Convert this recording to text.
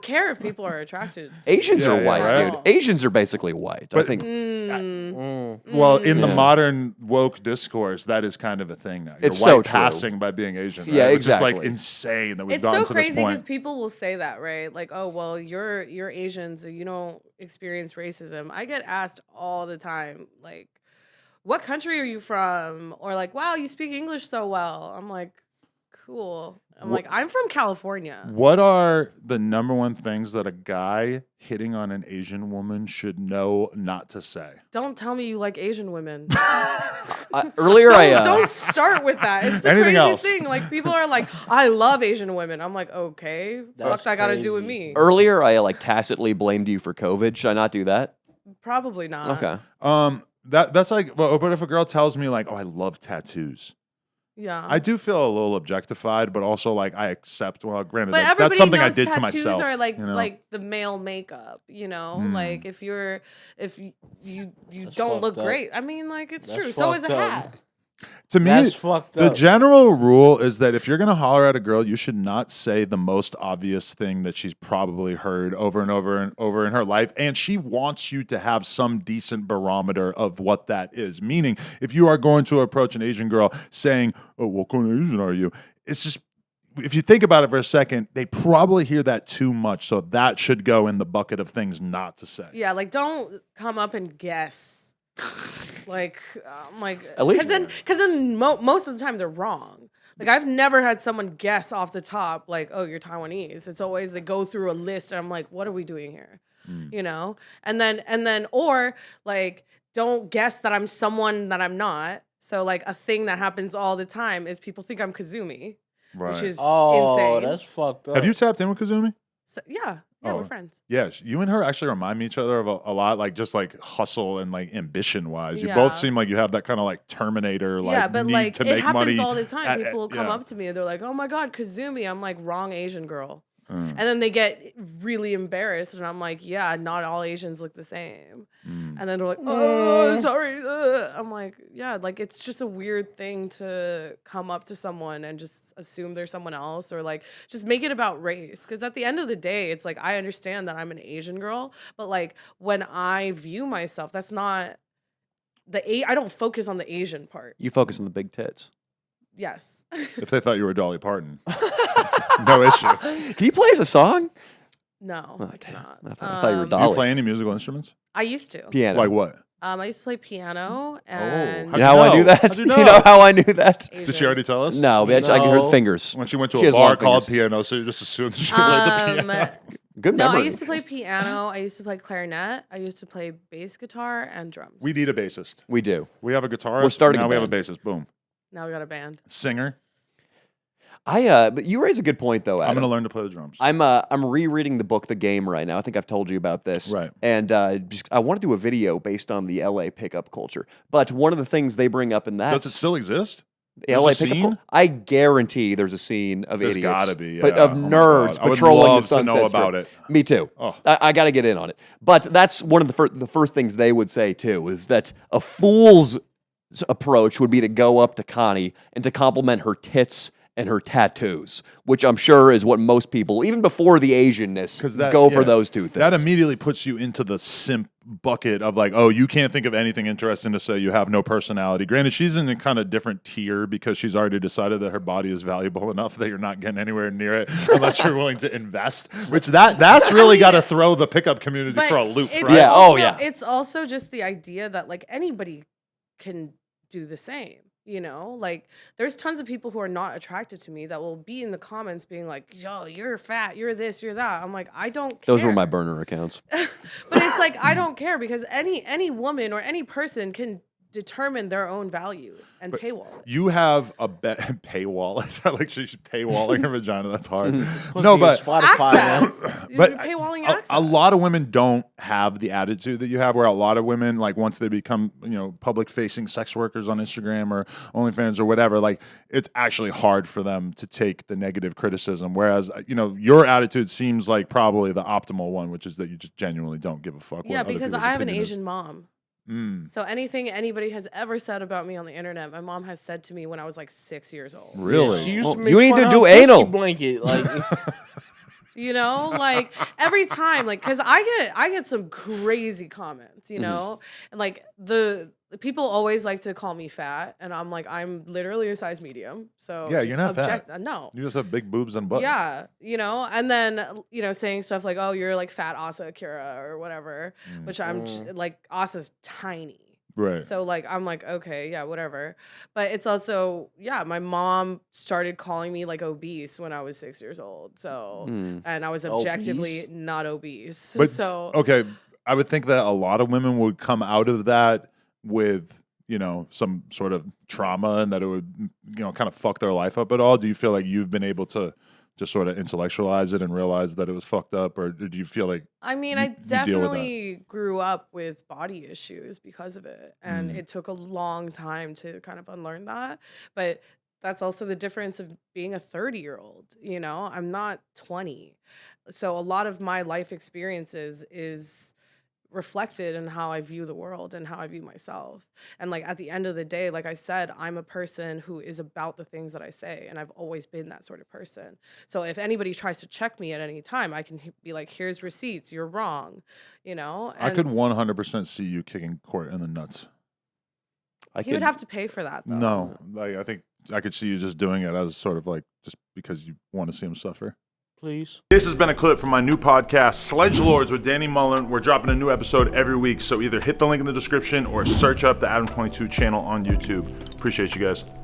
care if people are attracted. Asians are white, right? dude. Asians are basically white. I think. Well, in the Yeah. modern woke discourse, that is kind of a thing now. You're It's white so true. passing by being Asian. Right? Yeah, Which is like exactly. insane that we've It's gotten so to crazy this because point. people will say that, right? Like, oh, well, you're Asian, so you don't experience racism. I get asked all the time, like, what country are you from? Or like, wow, you speak English so well. I'm like, cool. I'm like, I'm from California. What are the number one things that a guy hitting on an Asian woman should know not to say? Don't tell me you like Asian women. Earlier, Don't start with that. It's the Anything craziest else? thing. Like, people are like, I love Asian women. I'm like, okay, That's fuck that got to do with crazy. me. earlier I like tacitly blamed you for COVID. Should I not do that? Probably not. Okay. That's like, but if a girl tells me like, oh, I love tattoos, Yeah. I do feel a little objectificted, but also like I accept. Well, granted, But that's everybody something I knows did to tattoos myself. are like you know? like the male makeup, you know. Like if you That's don't look fucked up. great, I mean, like it's That's true. So is a fucked up. hat. To me, That's fucked the up. general rule is that if you're gonna holler at a girl, you should not say the most obvious thing that she's probably heard over and over and over in her life, and she wants you to have some decent barometer of what that is. Meaning, if you are going to approach an Asian girl saying, "Oh, what kind of Asian are you?" It's just, if you think about it for a second, they probably hear that too much, so that should go in the bucket of things not to say. Yeah, like don't come up and guess. Like, like At least- because then most of the time they're wrong. Like I've never had someone guess off the top, like, oh, you're Taiwanese. It's always they go through a list, and I'm like, what are we doing here? You know, and then or like don't guess that I'm someone that I'm not. So like a thing that happens all the time is people think I'm Kazumi, Right. which is Oh, insane. that's fucked up. Have you tapped in with Kazumi? So, yeah, we're friends. Yes, you and her actually remind each other of a lot, like just like hustle and like ambition wise. You Yeah. both seem like you have that kind of like Terminator, like Yeah, but need like to it make happens money. all the time. People come yeah. up to me and they're like, "Oh my god, Kazumi!" I'm like, "Wrong Asian girl," Mm. and then they get really embarrassed, and I'm like, "Yeah, not all Asians look the same." Mm. And then they're like, "Oh, sorry." I'm like, "Yeah, like it's just a weird thing to come up to someone and just assume they're someone else, or like just make it about race." Because at the end of the day, it's like I understand that I'm an Asian girl, but like when I view myself, that's not I don't focus on the Asian part. You focus on the big tits. Yes. If they thought you were Dolly Parton, no issue. Can you play us a song? No, Oh, I damn. cannot. I thought you were Do Dolly. you play any musical instruments? I used to. Piano. Like what? I used to play piano and how'd You know how I knew know? that? How'd you You know? know how I knew that? Did she already tell us? No, bitch. I can hear the No. fingers. When she went to She a has bar long called fingers. piano, so you just assumed she played the piano. Good No, memory. I used to play piano. I used to play clarinet. I used to play bass guitar and drums. We need a bassist. We do. We have a guitarist. We're starting now a we have a band. bassist. Boom. Now we got a band. Singer. But you raise a good point though, Adam. I'm gonna learn to play the drums. I'm rereading the book The Game right now. I think I've told you about this. Right. And I want to do a video based on the LA pickup culture. But one of the things they bring up in that Does it still exist? LA There's a pickup scene? culture, I guarantee there's a scene of There's idiots. gotta be, But yeah. of Oh my nerds God. I would patrolling love the to Sunset know Strip. about it. Me too. Oh. I got to get in on it. But that's one of the first things they would say too is that a fool's approach would be to go up to Connie and to compliment her tits and her tattoos, which I'm sure is what most people, even before the Asianness, go for those two things. That immediately puts you into the simp bucket of like, oh, you can't think of anything interesting to say. You have no personality. Granted, she's in a kind of different tier because she's already decided that her body is valuable enough that you're not getting anywhere near it unless you're willing to invest. Which that's really got to throw the pickup community But for a loop, it's right? Yeah, also- oh, yeah. It's also just the idea that like anybody can do the same. You know, like there's tons of people who are not attracted to me that will be in the comments being like, yo, you're fat, you're this, you're that. I'm like, I don't care. Those were my burner accounts. But it's like, I don't care because any woman or any person can determine their own value and paywall it. You have a paywall. It's not like she should paywalling her vagina. That's hard. Pussy No, is but Spotify, man. Access. You're but paywalling a access. lot of women don't have the attitude that you have, where a lot of women, like once they become, public facing sex workers on Instagram or OnlyFans or whatever, like it's actually hard for them to take the negative criticism. Whereas, your attitude seems like probably the optimal one, which is that you just genuinely don't give a fuck. Yeah, what other because people's I have an opinion is. Asian mom. Mm. So anything anybody has ever said about me on the internet, my mom has said to me when I was like 6 years old. Really? She used Well, to make you need fun to of do her pussy anal. blanket. Like, You know, like every time, like, cause I get some crazy comments, you know, and like the people always like to call me fat, and I'm like, I'm literally a size medium, so Yeah, just you're not fat. No, You just have big boobs and butt. yeah, you know, and then saying stuff like, oh, you're like fat Asa Akira or whatever, which I'm like, Asa's tiny. Right. So like I'm like, okay, yeah, whatever. But it's also, yeah, my mom started calling me like obese when I was 6 years old. So and I was objectively not obese. But So okay, I would think that a lot of women would come out of that with, some sort of trauma, and that it would, kind of fuck their life up at all. Do you feel like you've been able to just sort of intellectualize it and realize that it was fucked up, or do you feel like I mean, you I deal with definitely grew up with body issues because of it. And Mm. it took a long time to kind of unlearn that. But that's also the difference of being a 30-year-old, I'm not 20. So a lot of my life experiences is reflected in how I view the world and how I view myself. And like at the end of the day, like I said, I'm a person who is about the things that I say, and I've always been that sort of person. So if anybody tries to check me at any time, I can be like, here's receipts, you're wrong, I could 100% see you kicking Court in the nuts. He would have to pay for that though. No, like I think I could see you just doing it as sort of like just because you want to see him suffer. Please. This has been a clip from my new podcast, Sledge Lords with Danny Mullen. We're dropping a new episode every week, so either hit the link in the description or search up the Adam22 channel on YouTube. Appreciate you guys.